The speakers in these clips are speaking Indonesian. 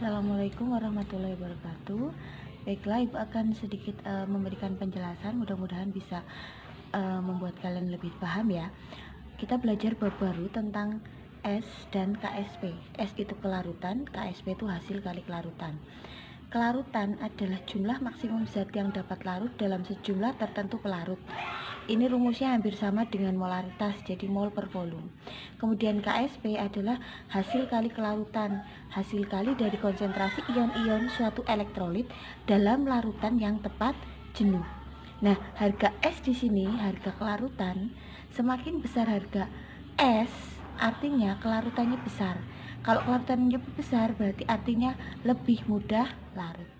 Assalamualaikum warahmatullahi wabarakatuh. Baiklah, Ibu akan sedikit memberikan penjelasan, mudah-mudahan bisa membuat kalian lebih paham ya. Kita belajar bab baru tentang S dan KSP. S itu kelarutan, KSP itu hasil kali kelarutan. Kelarutan adalah jumlah maksimum zat yang dapat larut dalam sejumlah tertentu pelarut. Ini rumusnya hampir sama dengan molaritas, jadi mol per volume. Kemudian KSP adalah hasil kali kelarutan, hasil kali dari konsentrasi ion-ion suatu elektrolit dalam larutan yang tepat jenuh. Nah, harga S di sini, harga kelarutan, semakin besar harga S, artinya kelarutannya besar. Kalau kelarutannya besar berarti artinya lebih mudah larut.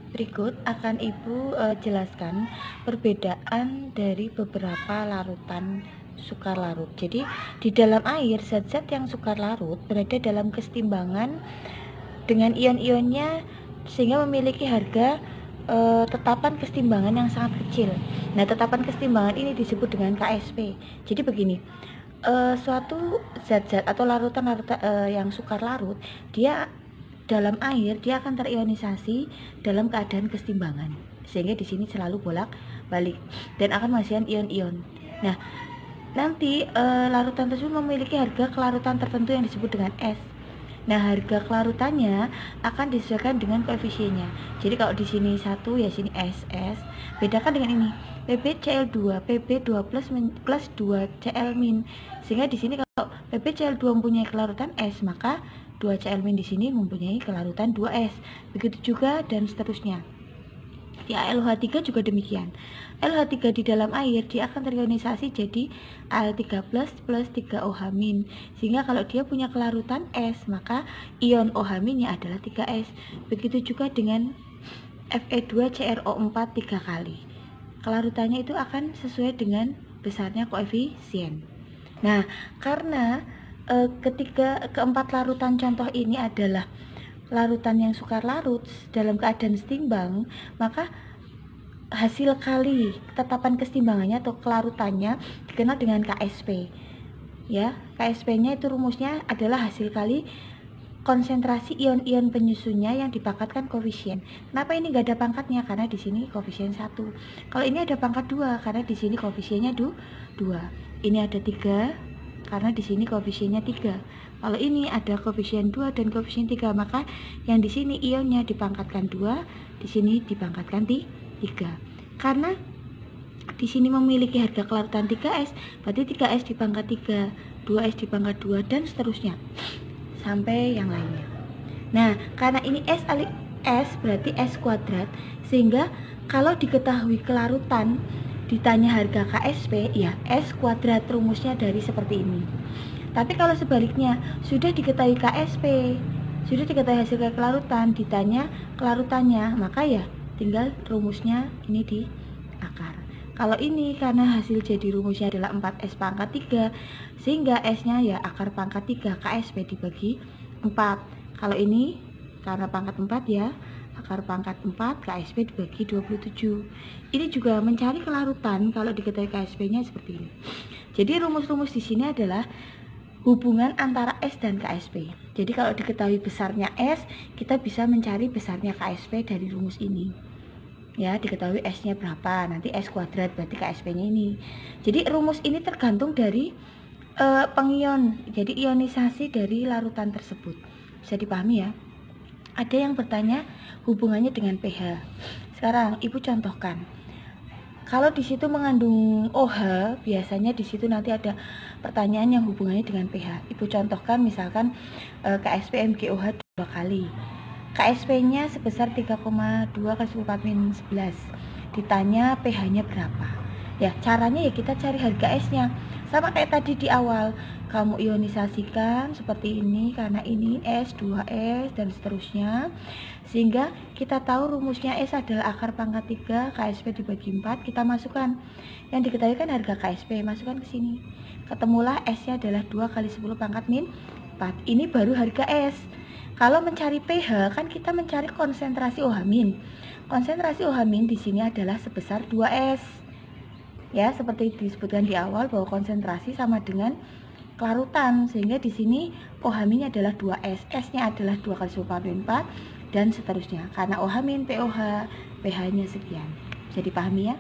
Berikut akan Ibu jelaskan perbedaan dari beberapa larutan sukar larut. Jadi di dalam air zat-zat yang sukar larut berada dalam kesetimbangan dengan ion-ionnya sehingga memiliki harga tetapan kesetimbangan yang sangat kecil. Nah, tetapan kesetimbangan ini disebut dengan KSP. Jadi begini, suatu zat-zat atau larutan yang sukar larut, dia dalam air dia akan terionisasi dalam keadaan kesetimbangan, sehingga di sini selalu bolak-balik dan akan menghasilkan ion-ion. Nah, nanti larutan tersebut memiliki harga kelarutan tertentu yang disebut dengan S. Nah, harga kelarutannya akan disesuaikan dengan koefisiennya. Jadi kalau di sini 1 ya sini SS. Bedakan dengan ini. PbCl2, Pb2 plus 2Cl min. Sehingga di sini kalau PbCl2 mempunyai kelarutan S, maka 2Cl min di sini mempunyai kelarutan 2S. Begitu juga dan seterusnya. Di AlOH3 juga demikian. LH3 di dalam air dia akan terionisasi jadi Al3+ plus 3OH-, sehingga kalau dia punya kelarutan S, maka ion OH- adalah 3S. Begitu juga dengan Fe2CrO4 3 kali. Kelarutannya itu akan sesuai dengan besarnya koefisien. Nah, karena keempat larutan contoh ini adalah larutan yang sukar larut dalam keadaan setimbang, maka hasil kali tetapan kesetimbangannya atau kelarutannya dikenal dengan KSP. Ya, KSP-nya itu rumusnya adalah hasil kali konsentrasi ion-ion penyusunnya yang dipangkatkan koefisien. Kenapa ini nggak ada pangkatnya? Karena di sini koefisien 1. Kalau ini ada pangkat 2 karena di sini koefisiennya 2. Ini ada 3 karena di sini koefisiennya 3. Kalau ini ada koefisien 2 dan koefisien 3, maka yang di sini ionnya dipangkatkan 2, di sini dipangkatkan 3. Karena di sini memiliki harga kelarutan 3S, berarti 3S dipangkat 3, 2S dipangkat 2 dan seterusnya sampai yang lainnya. Nah, karena ini S berarti S kuadrat, sehingga kalau diketahui kelarutan ditanya harga KSP, ya S kuadrat rumusnya dari seperti ini. Tapi kalau sebaliknya sudah diketahui KSP, sudah diketahui hasil kelarutan, ditanya kelarutannya, maka ya tinggal rumusnya ini di akar. Kalau ini karena hasil jadi rumusnya adalah 4S pangkat 3, sehingga S-nya ya akar pangkat 3, KSP dibagi 4. Kalau ini karena pangkat 4 ya, akar pangkat 4, KSP dibagi 27. Ini juga mencari kelarutan kalau diketahui KSP-nya seperti ini. Jadi rumus-rumus di sini adalah hubungan antara S dan KSP. Jadi kalau diketahui besarnya S, kita bisa mencari besarnya KSP dari rumus ini. Ya, diketahui S-nya berapa, nanti S kuadrat berarti KSP-nya ini. Jadi rumus ini tergantung dari pengion, jadi ionisasi dari larutan tersebut. Bisa dipahami ya? Ada yang bertanya hubungannya dengan pH. Sekarang Ibu contohkan. Kalau di situ mengandung OH, biasanya di situ nanti ada pertanyaan yang hubungannya dengan pH. Ibu contohkan misalkan KSP MgOH 2 kali. KSP-nya sebesar 3,2 × 10⁻11. Ditanya pH-nya berapa. Ya, caranya ya kita cari harga S-nya. Sama kayak tadi di awal, kamu ionisasikan seperti ini karena ini S, 2S dan seterusnya. Sehingga kita tahu rumusnya S adalah akar pangkat 3, KSP dibagi 4, kita masukkan. Yang diketahui kan harga KSP, masukkan ke sini. Ketemulah S-nya adalah 2 × 10⁻4. Ini baru harga S. Kalau mencari pH kan kita mencari konsentrasi OH-. Konsentrasi OH- di sini adalah sebesar 2S. Ya, seperti disebutkan di awal bahwa konsentrasi sama dengan kelarutan, sehingga di sini OH- adalah 2S, S-nya adalah 2 kali 10 power 4 dan seterusnya. Karena OH- POH, pH-nya sekian. Bisa dipahami ya?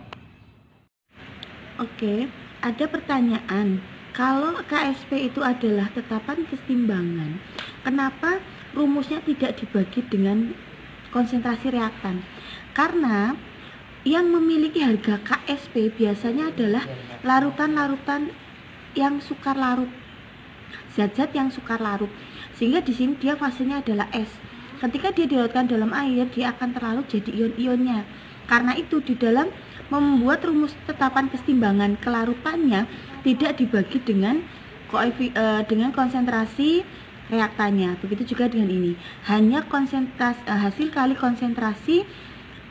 Oke, ada pertanyaan. Kalau KSP itu adalah tetapan kesetimbangan, kenapa rumusnya tidak dibagi dengan konsentrasi reaktan? Karena yang memiliki harga KSP biasanya adalah larutan-larutan yang sukar larut, zat-zat yang sukar larut, sehingga di sini dia fasenya adalah S. Ketika dia dilarutkan dalam air, dia akan terlarut jadi ion-ionnya. Karena itu di dalam membuat rumus tetapan kesetimbangan kelarutannya tidak dibagi dengan konsentrasi reaktannya. Begitu juga dengan ini, hanya konsentrasi hasil kali konsentrasi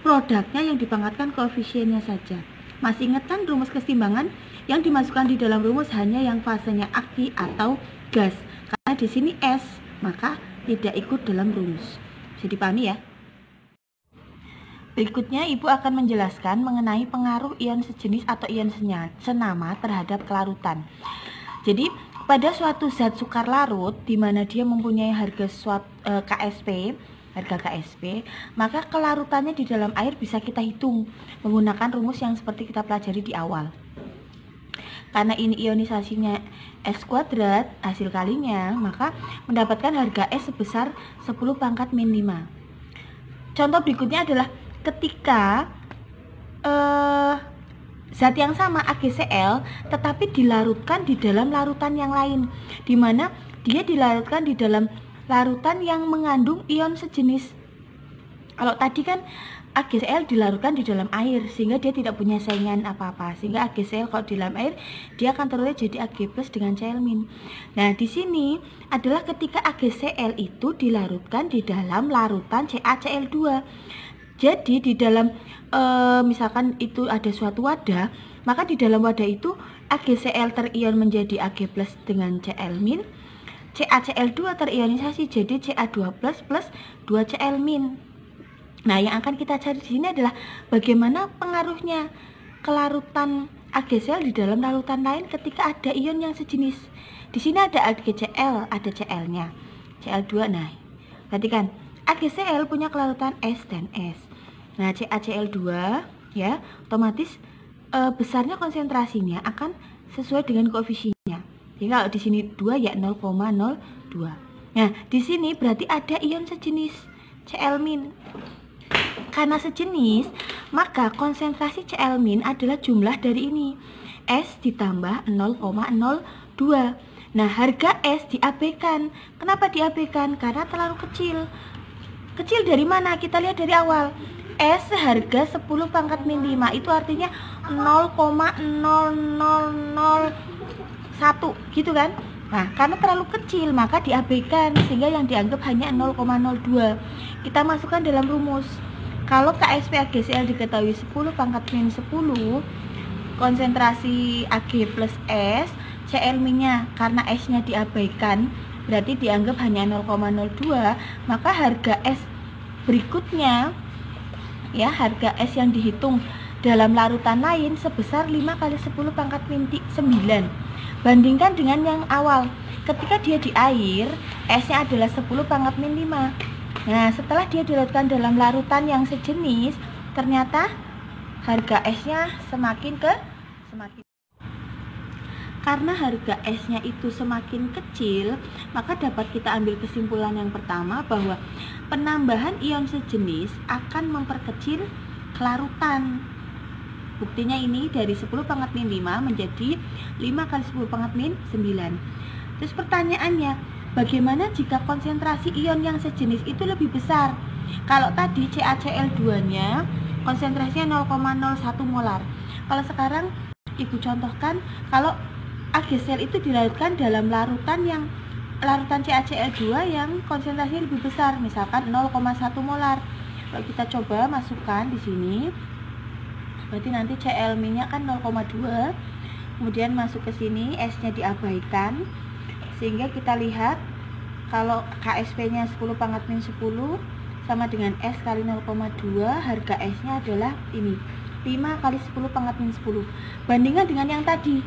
produknya yang dipangkatkan koefisiennya saja. Masih ingat kan rumus kesetimbangan yang dimasukkan di dalam rumus hanya yang fasenya aki atau gas. Karena di sini S, maka tidak ikut dalam rumus. Bisa dipahami ya? Berikutnya, Ibu akan menjelaskan mengenai pengaruh ion sejenis atau ion senama terhadap kelarutan. Jadi, pada suatu zat sukar larut, di mana dia mempunyai harga KSP, maka kelarutannya di dalam air bisa kita hitung menggunakan rumus yang seperti kita pelajari di awal. Karena ini ionisasinya S kuadrat, hasil kalinya, maka mendapatkan harga S sebesar 10 pangkat min 5. Contoh berikutnya adalah ketika zat yang sama AgCl tetapi dilarutkan di dalam larutan yang lain, di mana dia dilarutkan di dalam larutan yang mengandung ion sejenis. Kalau tadi kan AgCl dilarutkan di dalam air sehingga dia tidak punya saingan apa-apa, sehingga AgCl kalau di dalam air dia akan terus jadi Ag+ dengan Cl-. Nah, di sini adalah ketika AgCl itu dilarutkan di dalam larutan CaCl2. Jadi di dalam misalkan itu ada suatu wadah, maka di dalam wadah itu AgCl terion menjadi Ag+ dengan Cl-, CaCl2 terionisasi jadi Ca2+ plus 2Cl-. Nah, yang akan kita cari di sini adalah bagaimana pengaruhnya kelarutan AgCl di dalam larutan lain ketika ada ion yang sejenis. Di sini ada AgCl, ada Cl-nya, Cl2. Nah, perhatikan, AgCl punya kelarutan S dan S. Nah, CaCl2 ya, otomatis besarnya konsentrasinya akan sesuai dengan koefisiennya. Jadi kalau di sini 2 ya 0,02. Nah, di sini berarti ada ion sejenis Cl-. Karena sejenis, maka konsentrasi Cl- adalah jumlah dari ini, S ditambah 0,02. Nah, harga S diabaikan. Kenapa diabaikan? Karena terlalu kecil. Kecil dari mana? Kita lihat dari awal. S seharga 10 pangkat min 5, itu artinya 0,0001 gitu kan. Nah, karena terlalu kecil maka diabaikan sehingga yang dianggap hanya 0,02. Kita masukkan dalam rumus. Kalau KSP AgCl diketahui 10 pangkat min 10, konsentrasi Ag plus S, Cl-nya karena S-nya diabaikan berarti dianggap hanya 0,02, maka harga S berikutnya ya, harga S yang dihitung dalam larutan lain sebesar 5 kali 10 pangkat min 9. Bandingkan dengan yang awal, ketika dia di air, S-nya adalah 10 pangkat min 5. Nah, setelah dia dilarutkan dalam larutan yang sejenis, ternyata harga S-nya semakin. Karena harga S-nya itu semakin kecil, maka dapat kita ambil kesimpulan yang pertama bahwa penambahan ion sejenis akan memperkecil kelarutan. Buktinya ini dari 10 pangkat min 5 menjadi 5 kali 10 pangkat min 9. Terus pertanyaannya, bagaimana jika konsentrasi ion yang sejenis itu lebih besar? Kalau tadi CaCl2-nya konsentrasinya 0,01 molar. Kalau sekarang Ibu contohkan, kalau AgCl itu dilarutkan dalam larutan CaCl2 yang konsentrasinya lebih besar, misalkan 0,1 molar. Kalau kita coba masukkan di sini, berarti nanti Cl-nya kan 0,2, kemudian masuk ke sini, S-nya diabaikan, sehingga kita lihat kalau KSP-nya 10 pangkat min 10 sama dengan S kali 0,2, harga S-nya adalah ini, 5 kali 10 pangkat min 10. Bandingkan dengan yang tadi.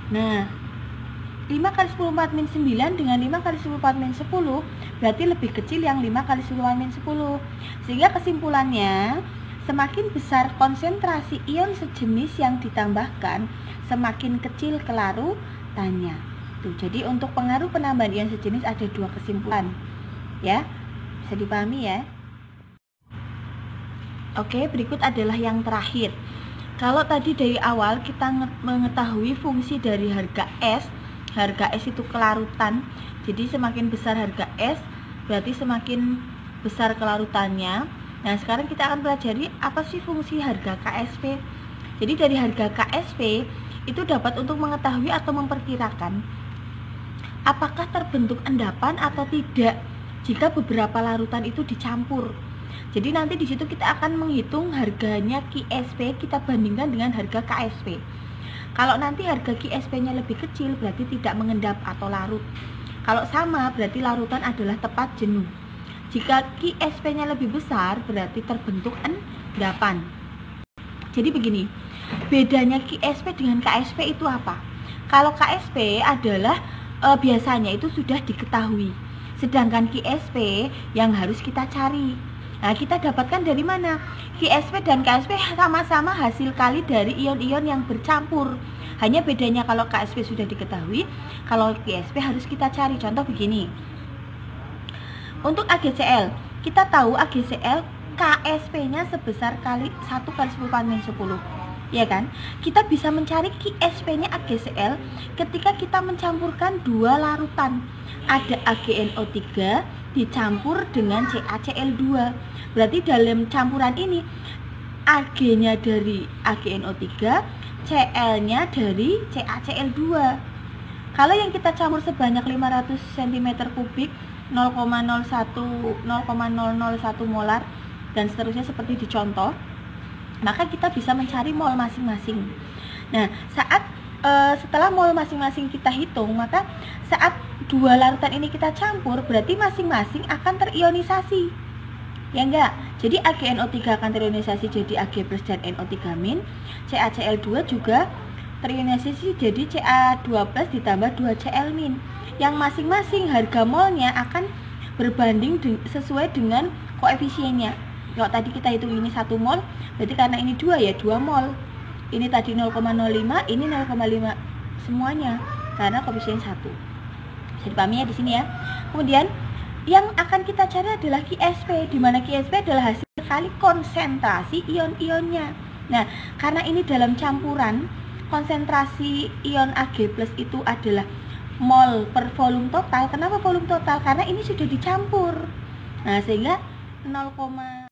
Nah, 5 kali 10 4 min 9 dengan 5 kali 10 4 min 10 berarti lebih kecil yang 5 kali 10 4 min 10. Sehingga kesimpulannya, semakin besar konsentrasi ion sejenis yang ditambahkan, semakin kecil kelarutannya. Tuh, jadi untuk pengaruh penambahan ion sejenis ada dua kesimpulan. Ya, bisa dipahami ya. Oke, berikut adalah yang terakhir. Kalau tadi dari awal kita mengetahui fungsi dari harga S itu kelarutan. Jadi semakin besar harga S, berarti semakin besar kelarutannya. Nah, sekarang kita akan pelajari apa sih fungsi harga KSP. Jadi dari harga KSP itu dapat untuk mengetahui atau memperkirakan apakah terbentuk endapan atau tidak jika beberapa larutan itu dicampur. Jadi nanti di situ kita akan menghitung harganya KSP, kita bandingkan dengan harga KSP. Kalau nanti harga KSP-nya lebih kecil berarti tidak mengendap atau larut. Kalau sama berarti larutan adalah tepat jenuh. Jika KSP-nya lebih besar berarti terbentuk endapan. Jadi begini, bedanya KSP dengan KSP itu apa? Kalau KSP adalah biasanya itu sudah diketahui, sedangkan KSP yang harus kita cari. Nah, kita dapatkan dari mana? KSP dan KSP sama-sama hasil kali dari ion-ion yang bercampur. Hanya bedanya kalau KSP sudah diketahui, kalau KSP harus kita cari. Contoh begini. Untuk AgCl, kita tahu AgCl KSP-nya sebesar 1 kali 10 min 10. Ya kan? Kita bisa mencari KSP-nya AgCl ketika kita mencampurkan dua larutan. Ada AgNO3 dicampur dengan CaCl2. Berarti dalam campuran ini Ag-nya dari AgNO3, Cl-nya dari CaCl2. Kalau yang kita campur sebanyak 500 cm3, 0,01 molar dan seterusnya seperti di contoh, maka kita bisa mencari mol masing-masing. Nah, setelah mol masing-masing kita hitung, maka saat dua larutan ini kita campur berarti masing-masing akan terionisasi. Ya enggak? Jadi AgNO3 akan terionisasi jadi Ag plus dan NO3-, CaCl2 juga terionisasi jadi Ca2 plus ditambah 2Cl-. Yang masing-masing harga molnya akan berbanding sesuai dengan koefisiennya. Kalau tadi kita hitung ini 1 mol, berarti karena ini 2 ya 2 mol. Ini tadi 0,05, ini 0,5 semuanya karena koefisien 1. Bisa dipahami ya di sini ya. Kemudian yang akan kita cari adalah KSP, di mana KSP adalah hasil kali konsentrasi ion-ionnya. Nah, karena ini dalam campuran, konsentrasi ion Ag+ itu adalah mol per volume total. Kenapa volume total? Karena ini sudah dicampur. Nah, sehingga 0,